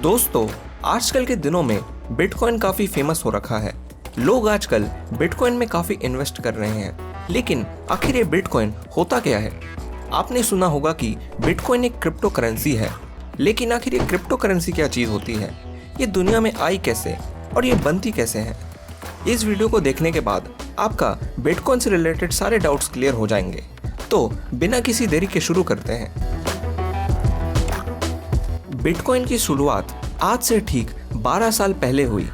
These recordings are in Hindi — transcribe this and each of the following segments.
दोस्तों, आजकल के दिनों में बिटकॉइन काफ़ी फेमस हो रखा है। लोग आजकल बिटकॉइन में काफ़ी इन्वेस्ट कर रहे हैं। लेकिन आखिर ये बिटकॉइन होता क्या है? आपने सुना होगा कि बिटकॉइन एक क्रिप्टो करेंसी है। लेकिन आखिर ये क्रिप्टो करेंसी क्या चीज़ होती है? ये दुनिया में आई कैसे और ये बनती कैसे है? इस वीडियो को देखने के बाद आपका बिटकॉइन से रिलेटेड सारे डाउट्स क्लियर हो जाएंगे। तो बिना किसी देरी के शुरू करते हैं। बिटकॉइन की शुरुआत आज से ठीक 12 साल पहले हुई।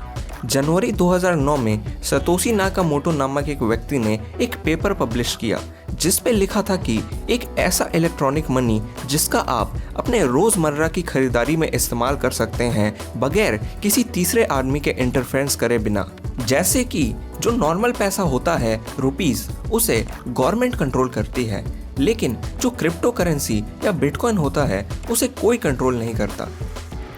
जनवरी 2009 में सतोशी नाकामोटो नामक एक व्यक्ति ने एक पेपर पब्लिश किया जिस पे लिखा था कि एक ऐसा इलेक्ट्रॉनिक मनी जिसका आप अपने रोज़मर्रा की खरीदारी में इस्तेमाल कर सकते हैं बगैर किसी तीसरे आदमी के इंटरफेरेंस करे बिना। जैसे कि जो नॉर्मल पैसा होता है रुपीस, उसे गवर्नमेंट कंट्रोल करती है, लेकिन जो क्रिप्टो करेंसी या बिटकॉइन होता है उसे कोई कंट्रोल नहीं करता।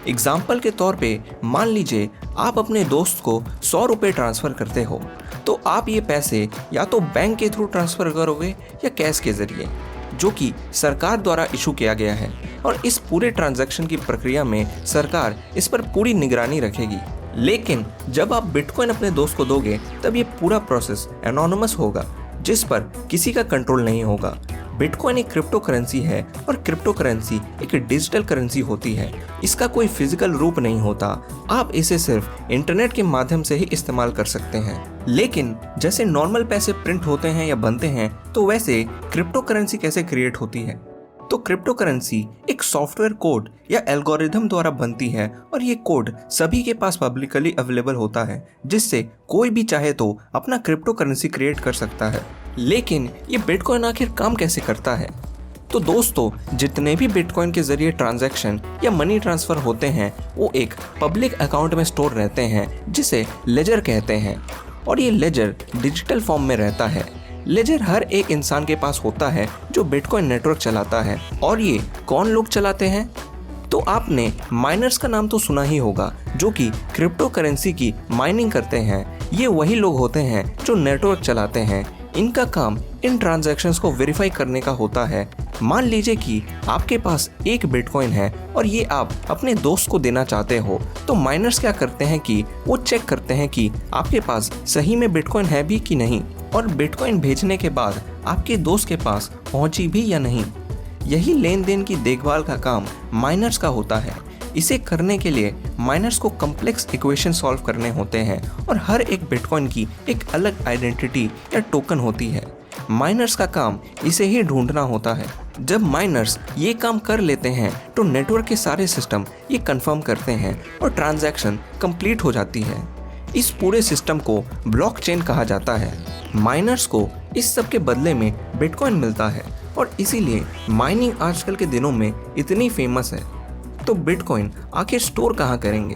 एग्जाम्पल के तौर पे मान लीजिए आप अपने दोस्त को 100 रुपये ट्रांसफ़र करते हो, तो आप ये पैसे या तो बैंक के थ्रू ट्रांसफ़र करोगे या कैश के ज़रिए, जो कि सरकार द्वारा इशू किया गया है। और इस पूरे ट्रांजैक्शन की प्रक्रिया में सरकार इस पर पूरी निगरानी रखेगी। लेकिन जब आप बिटकॉइन अपने दोस्त को दोगे तब ये पूरा प्रोसेस एनोनिमस होगा, जिस पर किसी का कंट्रोल नहीं होगा। बिटकॉइन एक क्रिप्टो करेंसी है और क्रिप्टो करेंसी एक डिजिटल करेंसी होती है। इसका कोई फिजिकल रूप नहीं होता। आप इसे सिर्फ इंटरनेट के माध्यम से ही इस्तेमाल कर सकते हैं। लेकिन जैसे नॉर्मल पैसे प्रिंट होते हैं या बनते हैं, तो वैसे क्रिप्टो करेंसी कैसे क्रिएट होती है? तो क्रिप्टो करेंसी एक सॉफ्टवेयर कोड या एल्गोरिथम द्वारा बनती है और ये कोड सभी के पास पब्लिकली अवेलेबल होता है, जिससे कोई भी चाहे तो अपना क्रिप्टो करेंसी क्रिएट कर सकता है। लेकिन ये बिटकॉइन आखिर काम कैसे करता है? तो दोस्तों, जितने भी बिटकॉइन के जरिए ट्रांजैक्शन या मनी ट्रांसफ़र होते हैं वो एक पब्लिक अकाउंट में स्टोर रहते हैं जिसे लेजर कहते हैं। और ये लेजर डिजिटल फॉर्म में रहता है। लेजर हर एक इंसान के पास होता है जो बिटकॉइन नेटवर्क चलाता है। और ये कौन लोग चलाते हैं? तो आपने माइनर्स का नाम तो सुना ही होगा, जो कि क्रिप्टो करेंसी की माइनिंग करते हैं। ये वही लोग होते हैं जो नेटवर्क चलाते हैं। इनका काम इन ट्रांजैक्शंस को वेरीफाई करने का होता है। मान लीजिए कि आपके पास एक बिटकॉइन है और ये आप अपने दोस्त को देना चाहते हो, तो माइनर्स क्या करते हैं कि वो चेक करते हैं कि आपके पास सही में बिटकॉइन है भी कि नहीं, और बिटकॉइन भेजने के बाद आपके दोस्त के पास पहुंची भी या नहीं। यही लेन देन की देखभाल का काम माइनर्स का होता है। इसे करने के लिए माइनर्स को कॉम्प्लेक्स इक्वेशन सॉल्व करने होते हैं और हर एक बिटकॉइन की एक अलग आइडेंटिटी या टोकन होती है। माइनर्स का काम इसे ही ढूंढना होता है। जब माइनर्स ये काम कर लेते हैं तो नेटवर्क के सारे सिस्टम ये कंफर्म करते हैं और ट्रांजैक्शन कंप्लीट हो जाती है। इस पूरे सिस्टम को ब्लॉकचेन कहा जाता है। माइनर्स को इस सब के बदले में बिटकॉइन मिलता है और इसीलिए माइनिंग आजकल के दिनों में इतनी फेमस है। तो बिटकॉइन आखिर स्टोर कहाँ करेंगे?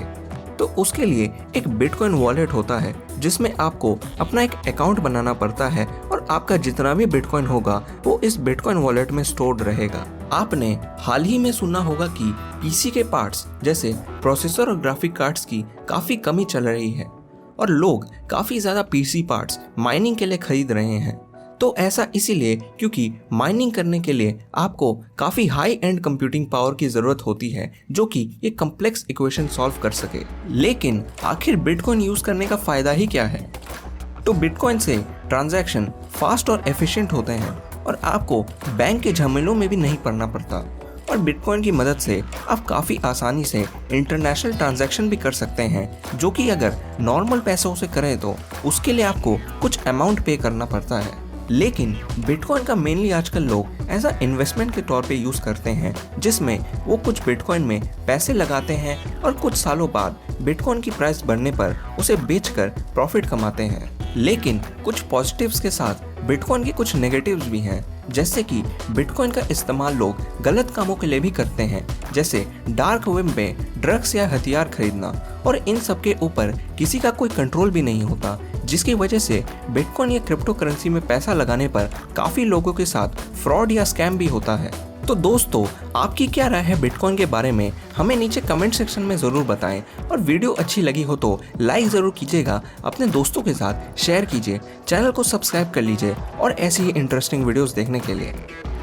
तो उसके लिए एक बिटकॉइन वॉलेट होता है जिसमें आपको अपना एक अकाउंट बनाना पड़ता है और आपका जितना भी बिटकॉइन होगा वो इस बिटकॉइन वॉलेट में स्टोर्ड रहेगा। आपने हाल ही में सुना होगा कि पीसी के पार्ट्स जैसे प्रोसेसर और ग्राफिक कार्ड्स की काफ़ी कमी चल रही है और लोग काफ़ी ज़्यादा पीसी पार्ट्स माइनिंग के लिए खरीद रहे हैं। तो ऐसा इसीलिए क्योंकि माइनिंग करने के लिए आपको काफ़ी हाई एंड कंप्यूटिंग पावर की ज़रूरत होती है, जो कि ये कॉम्प्लेक्स इक्वेशन सॉल्व कर सके। लेकिन आखिर बिटकॉइन यूज़ करने का फ़ायदा ही क्या है? तो बिटकॉइन से ट्रांजैक्शन फास्ट और एफिशिएंट होते हैं और आपको बैंक के झमेलों में भी नहीं पड़ना पड़ता। और बिटकॉइन की मदद से आप काफ़ी आसानी से इंटरनेशनल ट्रांजैक्शन भी कर सकते हैं, जो कि अगर नॉर्मल पैसों से करें तो उसके लिए आपको कुछ अमाउंट पे करना पड़ता है। लेकिन बिटकॉइन का मेनली आजकल लोग एज अ इन्वेस्टमेंट के तौर पे यूज़ करते हैं, जिसमें वो कुछ बिटकॉइन में पैसे लगाते हैं और कुछ सालों बाद बिटकॉइन की प्राइस बढ़ने पर उसे बेचकर प्रॉफिट कमाते हैं। लेकिन कुछ पॉजिटिव्स के साथ बिटकॉइन के कुछ नेगेटिव्स भी हैं, जैसे कि बिटकॉइन का इस्तेमाल लोग गलत कामों के लिए भी करते हैं, जैसे डार्क वेब में ड्रग्स या हथियार खरीदना। और इन सब के ऊपर किसी का कोई कंट्रोल भी नहीं होता, जिसकी वजह से बिटकॉइन या क्रिप्टो करेंसी में पैसा लगाने पर काफ़ी लोगों के साथ फ्रॉड या स्कैम भी होता है। तो दोस्तों, आपकी क्या राय है बिटकॉइन के बारे में? हमें नीचे कमेंट सेक्शन में ज़रूर बताएं। और वीडियो अच्छी लगी हो तो लाइक ज़रूर कीजिएगा, अपने दोस्तों के साथ शेयर कीजिए, चैनल को सब्सक्राइब कर लीजिए और ऐसी ही इंटरेस्टिंग वीडियोस देखने के लिए।